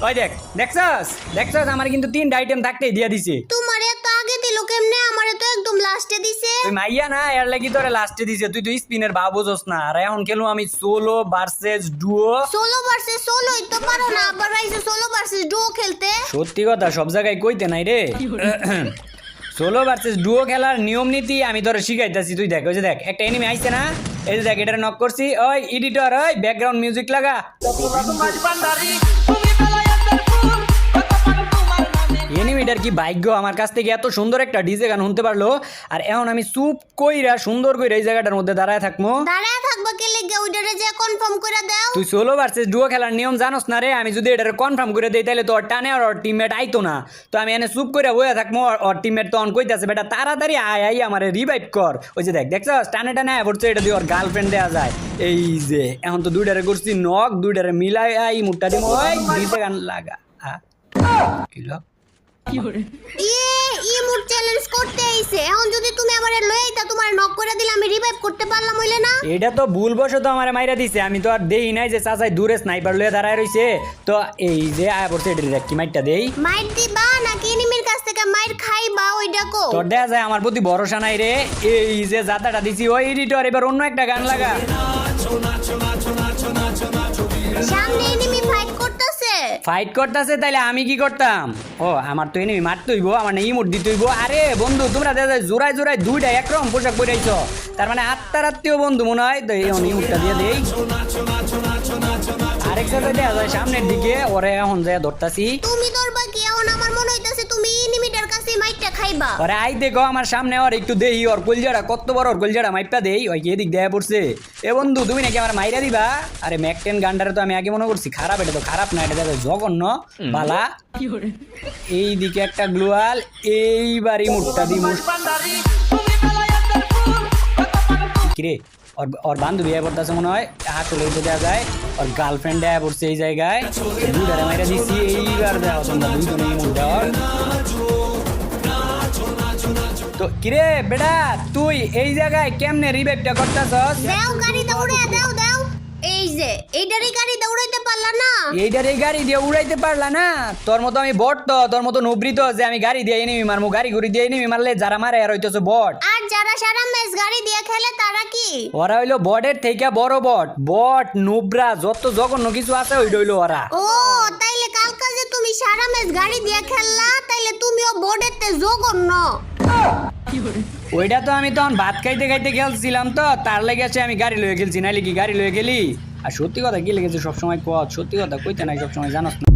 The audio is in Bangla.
ওই দেখ দেখছস দেখছস আমার কিন্তু 3টা আইটেম থাকতেই দিয়া দিছে। তোমারে তো আগে দিল কেমনে, আমারে তো একদম লাস্টে দিছে। তুই মাইয়া না এর লাগি তোরে লাস্টে দিছে, তুই তো স্পিনের ভাব বুঝছ না। আর এখন খেলু আমি solo versus duo. Solo versus সোলোই তো পারো না, আবার আইছে সোলো ভার্সেস ডুও খেলতে। সত্যি কথা সব জায়গায় কইতে নাই রে। সোলো ভার্সেস ডুও খেলার নিয়ম নীতি আমি তোরে শিখাইতাছি, তুই দেখ। ওই যে দেখ একটা এনিমি আইছে না, এই যে দেখ এটারে নক করছি। ওই এডিটর ওই ব্যাকগ্রাউন্ড মিউজিক লাগা। এনিমিটার কি ভাগ্য আমার কাছ থেকে এত সুন্দর একটা ডিজে গান শুনতে পারলো। আর এখন আমি চুপ কইরা সুন্দর কইরা এই জায়গাটার মধ্যে দাঁড়ায় থাকবো। দাঁড়ায় থাকবা কে লেগে, ওইটারে যে কনফার্ম করে দাও। তুই সোলো ভার্সেস ডুও খেলার নিয়ম জানোস না রে। আমি যদি এটারে কনফার্ম করে দেই তাহলে তো ওর টানে আর ওর টিমমেট আইতো না। তো আমি এনে চুপ কইরা বইয়া থাকবো, ওর টিমমেট তো অন কইতাছে বেটা তাড়াতাড়ি আয় আই আমারে রিভাইভ কর। ওই যে দেখ দেখছস টানে টানে আয় পড়ছে, এটা দিয়ে ওর গার্লফ্রেন্ড দেয়া যায়। এই যে এখন তো দুইটারে করছি নক, দুইটারে মিলাই আই মুটটা দিমু। ওই ডিজে গান লাগা। কিলো ইমোট চ্যালেঞ্জ করতে আইছে, এখন যদি তুমি আমারে লই আইতা তোমার নক করে দিলে আমি রিভাইভ করতে পারলাম হইলে না। এটা তো ভুলবশত আমারে মাইরা দিছে, আমি তো আর দেই নাই যে চাচাই দূরে স্নাইপার লয়ে দাঁড়ায় রইছে। তো এই যে আয়া পড়ছে এটা দেখ কি মাইরটা দেই। মাইর দিবা নাকি এনিমির কাছ থেকে মাইর খাইবা ওইটা কো। তোর দেখা যায় আমার প্রতি ভরসা নাই রে। এই যে জাতাটা দিছি ওই এডিটর এবার অন্য একটা গান লাগা। সামনে এনিমি ফাইট করতেছে তাইলে আমি কি করতাম? ও আমার তো এনিমি মারতে হইব, আমার না ইমোট দিতে হইব। আরে বন্ধু তোমরা দেখা যায় জোড়ায় জোড়ায় দুইটা একরকম পোশাক পরাইছো, তার মানে আত্মারাত্মীয় বন্ধু মনে হয়। তো এই ইমোটটা দিয়ে দেই। আরেক সাথে দেখা যায় সামনের দিকে ওরে এখন যায় ধরতাছি। তুমি ধরবা কি? এখন আমার মনে হইতাছে তুমি এনিমিটার কাছে মাইরটা খাইবা। ওরে আই দেখো আমার সামনে, ওর একটু দেই ওর কলজাটা কত বড়, ওর কলজাটা মাইপা দেই। ওই এদিক দেয়া পড়ছে। এ বন্ধু তুমি নাকি আমার মাইরা দিবা? আরে ম্যাকটেন গান্ডারে তো আমি আগে মনে করছি খারাপ, এটা তো খারাপ না, এটা দেখো জঘন্য বালা। এই দিকে একটা গ্লোয়াল, এইবারই মুটটা দি কিরে ওর বান্ধবী আয় পড়তেছে মনে হয়, হাত তুলে দেওয়া যায়। ওর গার্লফ্রেন্ড আয় পড়ছে এই জায়গায়, দুইটারে মাইরা দিচ্ছি। এইবার দেওয়া তোমরা দুইজনে মুখ দেওয়ার। তো কিরে বেটা তুই এই জায়গায় কেমনে রিভাইভটা করতেছস? দাও গাড়ি দৌড়ে দাও দাও। এই যে এইটারই গাড়ি দৌড়াইতে পারলা না, এইটার এই গাড়ি দিয়ে উড়াইতে পারলা না? তোর মতো আমি বট তো, তোর মতো নবৃত যে আমি গাড়ি দিয়ে এনিমি মারমু। গাড়ি ঘুরি দিয়ে এনিমি মারলে যারা মারে আর হইতেছে বট। আর যারা সারা ম্যাচ গাড়ি দিয়ে খেলে তারা কি? ওরা হইলো বটের থেকে বড় বট। বট নুবরা যত জঘন্য কিছু আছে ওইটা হইলো ওরা। ও তাইলে কালকা যে তুমি সারা ম্যাচ গাড়ি দিয়ে খেললা, তাইলে তুমিও বোর্ডেতে জঘন্য। ওইটা তো আমি তখন ভাত খাইতে খাইতে খেলছিলাম, তো তার লেগেছে আমি গাড়ি লয়ে খেলছি, নাইলে কি গাড়ি লয়ে গেলি? আর সত্যি কথা কি লেগেছে সবসময় কত, সত্যি কথা কইতে নাই সবসময় জানাস না।